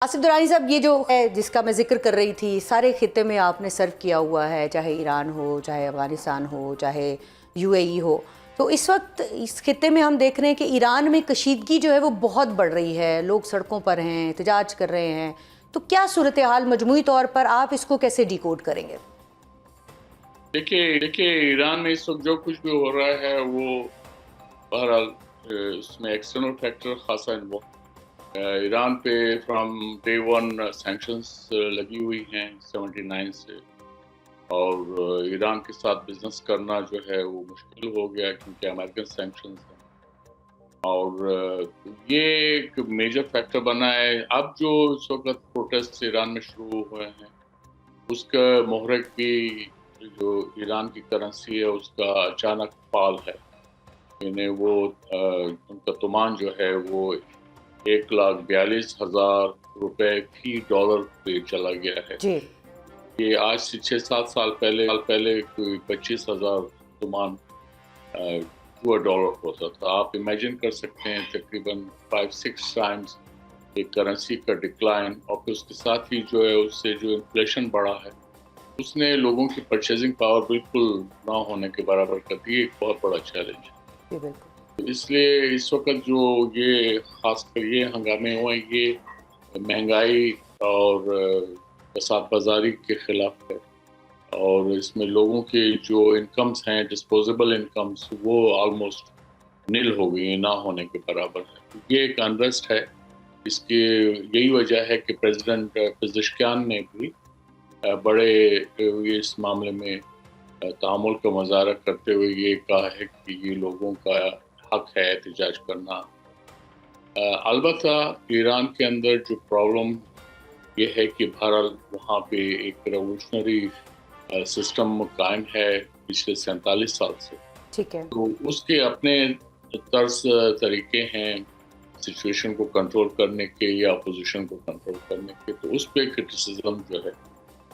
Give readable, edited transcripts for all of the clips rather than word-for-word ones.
آصف درانی صاحب، یہ جو ہے جس کا میں ذکر کر رہی تھی، سارے خطے میں آپ نے سرو کیا ہوا ہے، چاہے ایران ہو، چاہے افغانستان ہو، چاہے یو اے ای ہو. تو اس وقت اس خطے میں ہم دیکھ رہے ہیں کہ ایران میں کشیدگی جو ہے وہ بہت بڑھ رہی ہے، لوگ سڑکوں پر ہیں، احتجاج کر رہے ہیں. تو کیا صورتحال مجموعی طور پر آپ اس کو کیسے ڈی کوڈ کریں گے؟ دیکھیے ایران میں اس وقت جو کچھ بھی ہو رہا ہے وہ بہرحال اس میں ایکسٹرنل فیکٹر خاصا انوالو. ایران پہ فرام ڈے ون سینکشنز لگی ہوئی ہیں 79 سے، اور ایران کے ساتھ بزنس کرنا جو ہے وہ مشکل ہو گیا کیونکہ امریکن سینکشنز ہیں، اور یہ ایک میجر فیکٹر بنا ہے. اب جو اس وقت پروٹیسٹ ایران میں شروع ہوئے ہیں اس کا محرک بھی جو ایران کی کرنسی ہے اس کا اچانک فال ہے. یعنی وہ ان کا تومان جو ہے وہ 1,42,000 روپے فی ڈالر پہ چلا گیا ہے. جی، یہ آج سے 6-7 سال پہلے کوئی 25,000 تومان ہوا ڈالر ہوتا تھا. آپ امیجن کر سکتے ہیں تقریباً 5-6 ٹائمز ایک کرنسی کا ڈکلائن، اور پھر اس کے ساتھ ہی جو ہے اس سے جو انفلیشن بڑھا ہے اس نے لوگوں کی پرچیزنگ پاور بالکل نہ ہونے کے برابر کر دی. ایک بہت بڑا چیلنج ہے. جی بالکل. اس لیے اس وقت جو یہ خاص کر یہ ہنگامے ہوئے یہ مہنگائی اور فساد بازاری کے خلاف ہے، اور اس میں لوگوں کے جو انکمز ہیں ڈسپوزیبل انکمز وہ آلموسٹ نل ہو گئی، نہ ہونے کے برابر ہے. یہ ایک انریسٹ ہے. اس کی یہی وجہ ہے کہ پریزیڈنٹ پزشکیان نے بھی بڑے اس معاملے میں تعامل کا مظاہرہ کرتے ہوئے یہ کہا ہے کہ یہ لوگوں کا حق ہے احتجاج کرنا. البتہ ایران کے اندر جو پرابلم یہ ہے کہ بہرحال وہاں پہ ایک ریولوشنری سسٹم قائم ہے پچھلے 47 سال سے. ٹھیک ہے. تو اس کے اپنے طرز طریقے ہیں سچویشن کو کنٹرول کرنے کے یا اپوزیشن کو کنٹرول کرنے کے. تو اس پہ کرٹیسزم جو ہے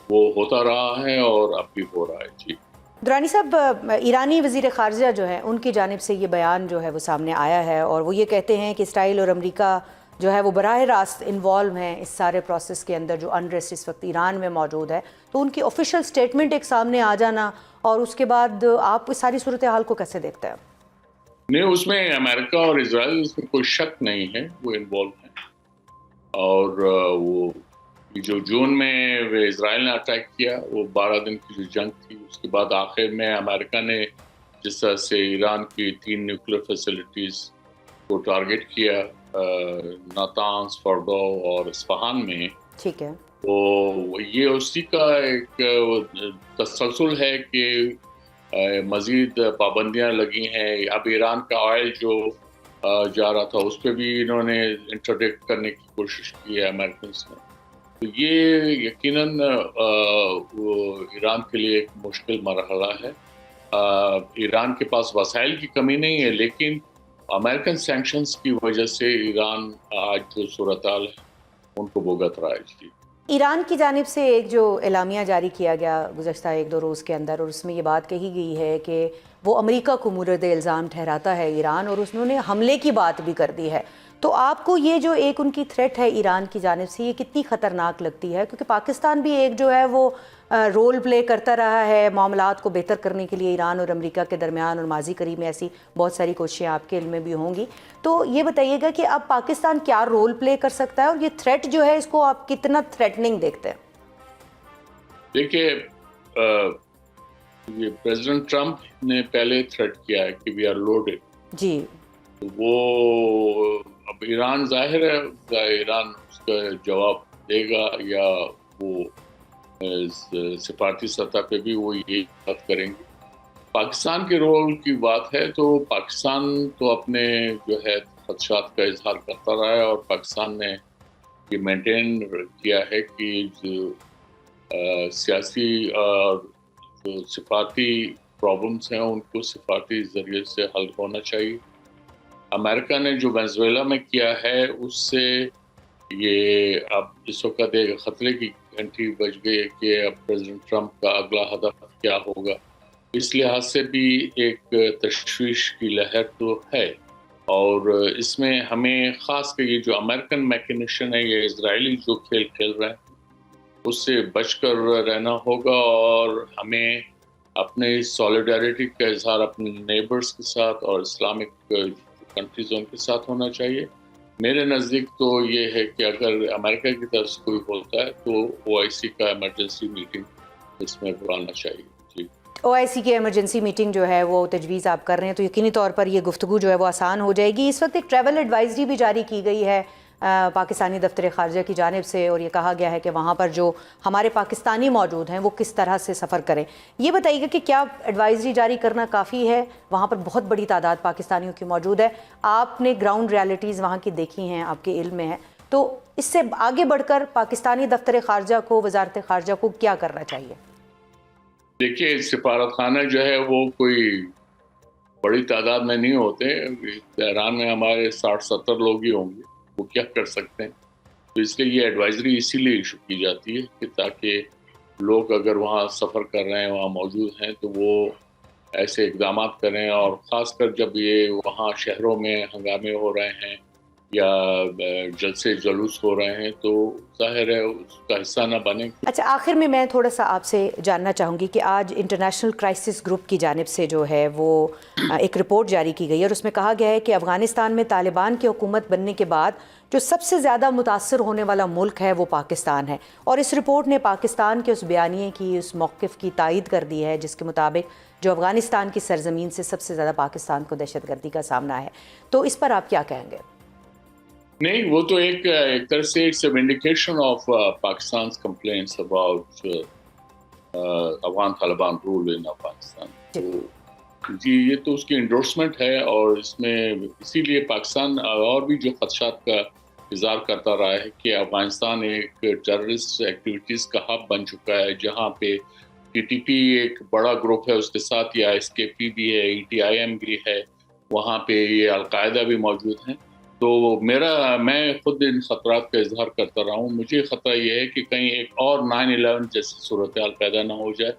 وہ ہوتا رہا ہے اور اب بھی ہو رہا ہے. جی درانی صاحب، ایرانی وزیر خارجہ جو ہیں ان کی جانب سے یہ بیان جو ہے وہ سامنے آیا ہے، اور وہ یہ کہتے ہیں کہ اسرائیل اور امریکہ جو ہے وہ براہ راست انوالو ہیں اس سارے پروسیس کے اندر جو انریسٹ اس وقت ایران میں موجود ہے. تو ان کی آفیشیل سٹیٹمنٹ ایک سامنے آ جانا، اور اس کے بعد آپ اس ساری صورتحال کو کیسے دیکھتے ہیں؟ نہیں، اس میں امریکہ اور اسرائیل اس میں کوئی شک نہیں ہے، وہ انوالو ہیں. اور وہ جو جون میں اسرائیل نے اٹیک کیا وہ 12 دن کی جو جنگ تھی، اس کے بعد آخر میں امریکہ نے جس طرح سے ایران کی 3 نیوکلیر فیسلٹیز کو ٹارگٹ کیا ناتانز، فارڈو اور اصفہان میں، ٹھیک ہے. تو یہ اسی کا ایک تسلسل ہے کہ مزید پابندیاں لگی ہیں. اب ایران کا آئل جو جا رہا تھا اس پہ بھی انہوں نے انٹرڈکٹ کرنے کی کوشش کی ہے امریکنز نے. تو یہ یقیناً ایران کے لیے ایک مشکل مرحلہ ہے. ایران کے پاس وسائل کی کمی نہیں ہے، لیکن امریکن سینکشنز کی وجہ سے ایران آج جو صورتحال ہے ان کو بھگت رہا ہے. جی ایران کی جانب سے ایک جو اعلامیہ جاری کیا گیا گزشتہ 1-2 روز کے اندر، اور اس میں یہ بات کہی گئی ہے کہ وہ امریکہ کو مورد الزام ٹھہراتا ہے ایران، اور انہوں نے حملے کی بات بھی کر دی ہے. تو آپ کو یہ جو ایک ان کی تھریٹ ہے ایران کی جانب سے، یہ کتنی خطرناک لگتی ہے؟ کیونکہ پاکستان بھی ایک جو ہے وہ رول پلے کرتا رہا ہے معاملات کو بہتر کرنے کے لیے ایران اور امریکہ کے درمیان، اور ماضی قریب میں ایسی بہت ساری کوششیں آپ کے علم میں بھی ہوں گی. تو یہ بتائیے گا کہ اب پاکستان کیا رول پلے کر سکتا ہے، اور یہ تھریٹ جو ہے اس کو آپ کتنا تھریٹننگ دیکھتے ہیں؟ دیکھیے، یہ پریزیڈنٹ ٹرمپ نے پہلے تھریٹ کیا ہے کہ وی آر لوڈڈ. جی. وہ اب ایران ظاہر ہے ایران اس کا جواب دے گا، یا وہ سفارتی سطح پہ بھی وہ یہ بات کریں گے. پاکستان کے رول کی بات ہے تو پاکستان تو اپنے جو ہے خدشات کا اظہار کرتا رہا ہے، اور پاکستان نے یہ مینٹین کیا ہے کہ جو سیاسی اور جو سفارتی پرابلمس ہیں ان کو سفارتی ذریعے سے حل ہونا چاہیے. امریکہ نے جو وینزویلا میں کیا ہے اس سے یہ اب اس وقت ایک خطرے کی گھنٹی بج گئی کہ اب پریزیڈنٹ ٹرمپ کا اگلا ہدف کیا ہوگا. اس لحاظ سے بھی ایک تشویش کی لہر تو ہے. اور اس میں ہمیں خاص کر یہ جو امریکن میکنیشن ہے، یہ اسرائیلی جو کھیل کھیل رہے ہیں اس سے بچ کر رہنا ہوگا، اور ہمیں اپنے سولیڈیرٹی کا اظہار اپنے نیبرز کے ساتھ اور اسلامک کنٹریز ان کے ساتھ ہونا چاہیے۔ میرے نزدیک تو یہ ہے کہ اگر امریکہ کی طرف سے کوئی ہوتا ہے تو OIC کا ایمرجنسی میٹنگ اس میں بلانا چاہیے۔ جی OIC کی ایمرجنسی میٹنگ جو ہے وہ تجویز آپ کر رہے ہیں تو یقینی طور پر یہ گفتگو جو ہے وہ آسان ہو جائے گی۔ اس وقت ایک ٹریول ایڈوائزری بھی جاری کی گئی ہے پاکستانی دفتر خارجہ کی جانب سے، اور یہ کہا گیا ہے کہ وہاں پر جو ہمارے پاکستانی موجود ہیں وہ کس طرح سے سفر کریں۔ یہ بتائیے گا کہ کیا ایڈوائزری جاری کرنا کافی ہے؟ وہاں پر بہت بڑی تعداد پاکستانیوں کی موجود ہے، آپ نے گراؤنڈ ریالٹیز وہاں کی دیکھی ہیں، آپ کے علم میں ہے، تو اس سے آگے بڑھ کر پاکستانی دفتر خارجہ کو، وزارت خارجہ کو کیا کرنا چاہیے؟ دیکھیے، سفارت خانہ جو ہے وہ کوئی بڑی تعداد میں نہیں ہوتے، تہران میں ہمارے 60-70 لوگ ہی ہوں گے، وہ کیا کر سکتے ہیں؟ تو اس لیے یہ ایڈوائزری اسی لیے ایشو کی جاتی ہے کہ تاکہ لوگ اگر وہاں سفر کر رہے ہیں، وہاں موجود ہیں، تو وہ ایسے اقدامات کریں، اور خاص کر جب یہ وہاں شہروں میں ہنگامے ہو رہے ہیں یا جلسے جلوس ہو رہے ہیں تو ظاہر ہے اس کا حصہ نہ بنیں۔ اچھا، آخر میں تھوڑا سا آپ سے جاننا چاہوں گی کہ آج انٹرنیشنل کرائسس گروپ کی جانب سے جو ہے وہ ایک رپورٹ جاری کی گئی ہے، اور اس میں کہا گیا ہے کہ افغانستان میں طالبان کی حکومت بننے کے بعد جو سب سے زیادہ متاثر ہونے والا ملک ہے وہ پاکستان ہے، اور اس رپورٹ نے پاکستان کے اس بیانیے کی، اس موقف کی تائید کر دی ہے جس کے مطابق جو افغانستان کی سرزمین سے سب سے زیادہ پاکستان کو دہشت گردی کا سامنا ہے، تو اس پر آپ کیا کہیں گے؟ نہیں، وہ تو ایک طرح سے it's indication of Pakistan's complaints about Afghan Taliban role in Afghanistan. تو جی، یہ تو اس کی انڈورسمنٹ ہے، اور اس میں اسی لیے پاکستان اور بھی جو خدشات کا اظہار کرتا رہا ہے کہ افغانستان ایک ٹیررسٹ ایکٹیویٹیز کا ہب بن چکا ہے، جہاں پہ TTP ایک بڑا گروپ ہے، اس کے ساتھ یہ ISKP بھی ہے، ETIM بھی ہے، وہاں پہ یہ القاعدہ بھی موجود ہیں۔ تو میں خود ان خطرات کا اظہار کرتا رہا ہوں۔ مجھے خطرہ یہ ہے کہ کہیں ایک اور 9/11 جیسی صورتحال پیدا نہ ہو جائے،